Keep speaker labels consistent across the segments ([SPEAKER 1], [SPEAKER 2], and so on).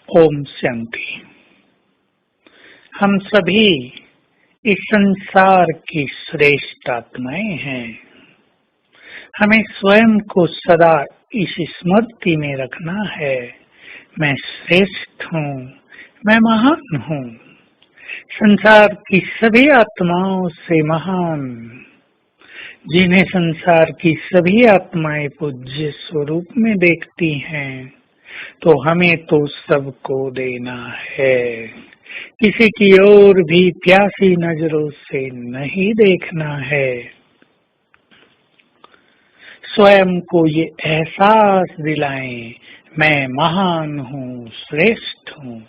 [SPEAKER 1] ओम शांति। हम सभी इस संसार की श्रेष्ठ आत्माएं हैं। हमें स्वयं को सदा इस स्मृति में रखना है, मैं श्रेष्ठ हूँ, मैं महान हूँ, संसार की सभी आत्माओं से महान। जिन्हें संसार की सभी आत्माएं पूज्य स्वरूप में देखती हैं, तो हमें तो सबको देना है। किसी की ओर भी प्यासी नजरों से नहीं देखना है। स्वयं को ये एहसास दिलाएं, मैं महान हूँ, श्रेष्ठ हूँ,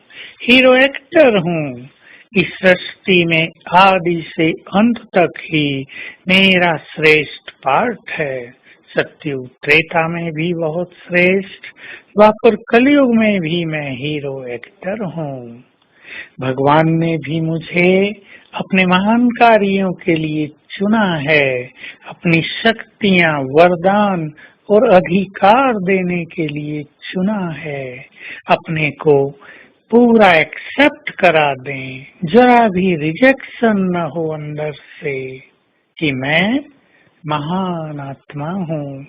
[SPEAKER 1] हीरो एक्टर हूँ। इस सृष्टि में आदि से अंत तक ही मेरा श्रेष्ठ पार्ट है। सत्युग त्रेता में भी बहुत श्रेष्ठ, द्वापर कलयुग में भी मैं हीरो एक्टर हूँ। भगवान ने भी मुझे अपने महान कार्यों के लिए चुना है, अपनी शक्तियां, वरदान और अधिकार देने के लिए चुना है। अपने को पूरा एक्सेप्ट करा दें, जरा भी रिजेक्शन न हो अंदर से कि मैं महान आत्मा हूँ।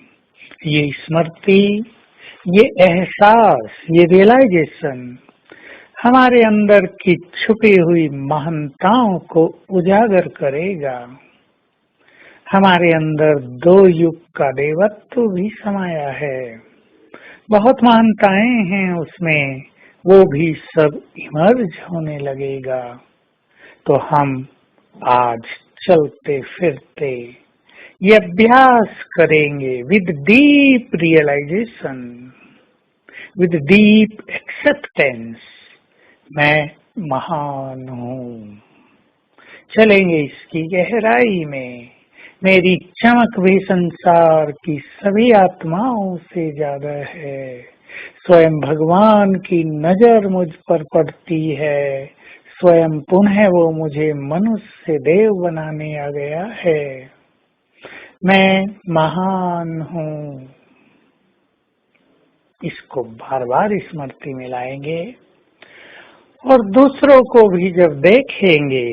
[SPEAKER 1] ये स्मृति, ये एहसास, ये रियलाइजेशन हमारे अंदर की छुपी हुई महानताओं को उजागर करेगा। हमारे अंदर दो युग का देवत्व भी समाया है, बहुत महानताएं हैं उसमें, वो भी सब इमर्ज होने लगेगा। तो हम आज चलते फिरते ये अभ्यास करेंगे with deep realisation, with deep acceptance, मैं महान हूँ। चलेंगे इसकी गहराई में। मेरी चमक भी संसार की सभी आत्माओं से ज्यादा है। स्वयं भगवान की नजर मुझ पर पड़ती है। स्वयं पुनः वो मुझे मनुष्य से देव बनाने आ गया है। मैं महान हूँ। इसको बार बार स्मृति में लाएंगे और दूसरों को भी जब देखेंगे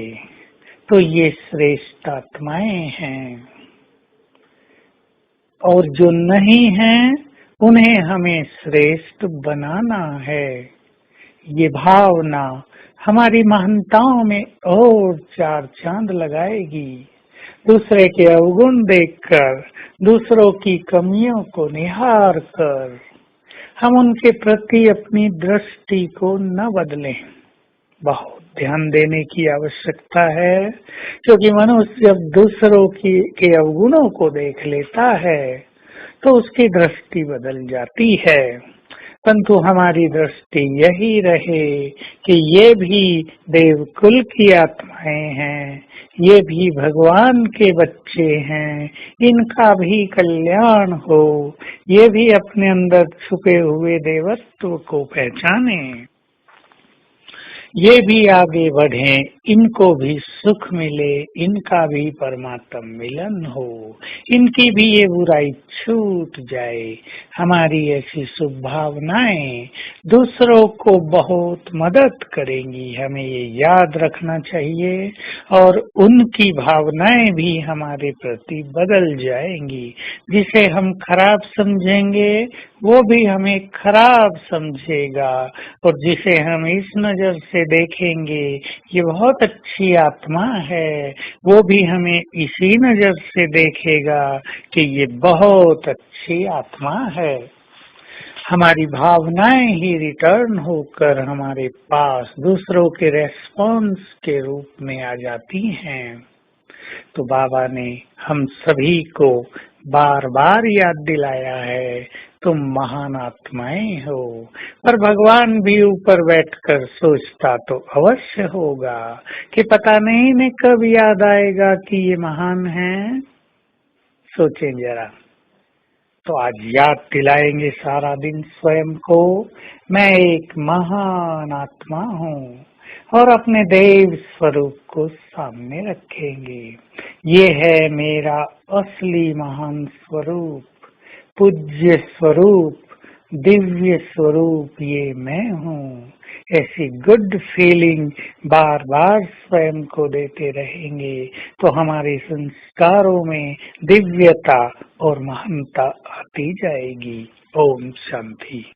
[SPEAKER 1] तो ये श्रेष्ठ आत्माएं हैं, और जो नहीं हैं उन्हें हमें श्रेष्ठ बनाना है। ये भावना हमारी महानताओं में और चार चांद लगाएगी। दूसरे के अवगुण देखकर, दूसरों की कमियों को निहार कर हम उनके प्रति अपनी दृष्टि को न बदलें। बहुत ध्यान देने की आवश्यकता है, क्योंकि मनुष्य जब दूसरों के अवगुणों को देख लेता है तो उसकी दृष्टि बदल जाती है। परंतु हमारी दृष्टि यही रहे कि ये भी देवकुल की आत्माएं हैं, ये भी भगवान के बच्चे हैं, इनका भी कल्याण हो, ये भी अपने अंदर छुपे हुए देवत्व को पहचाने, ये भी आगे बढ़े, इनको भी सुख मिले, इनका भी परमात्म मिलन हो, इनकी भी ये बुराई छूट जाए। हमारी ऐसी शुभ भावनाएं दूसरों को बहुत मदद करेंगी, हमें ये याद रखना चाहिए। और उनकी भावनाएं भी हमारे प्रति बदल जाएंगी। जिसे हम खराब समझेंगे वो भी हमें खराब समझेगा, और जिसे हम इस नजर से देखेंगे ये बहुत अच्छी आत्मा है, वो भी हमें इसी नजर से देखेगा कि ये बहुत अच्छी आत्मा है। हमारी भावनाएं ही रिटर्न होकर हमारे पास दूसरों के रेस्पॉन्स के रूप में आ जाती हैं। तो बाबा ने हम सभी को बार बार याद दिलाया है, तुम महान आत्माएं हो। पर भगवान भी ऊपर बैठकर सोचता तो अवश्य होगा कि पता नहीं इन्हें कब याद आएगा कि ये महान हैं। सोचें जरा। तो आज याद दिलाएंगे सारा दिन स्वयं को, मैं एक महान आत्मा हूँ, और अपने देव स्वरूप को सामने रखेंगे। ये है मेरा असली महान स्वरूप, पूज्य स्वरूप, दिव्य स्वरूप, ये मैं हूँ। ऐसी गुड फीलिंग बार बार स्वयं को देते रहेंगे तो हमारे संस्कारों में दिव्यता और महानता आती जाएगी। ओम शांति।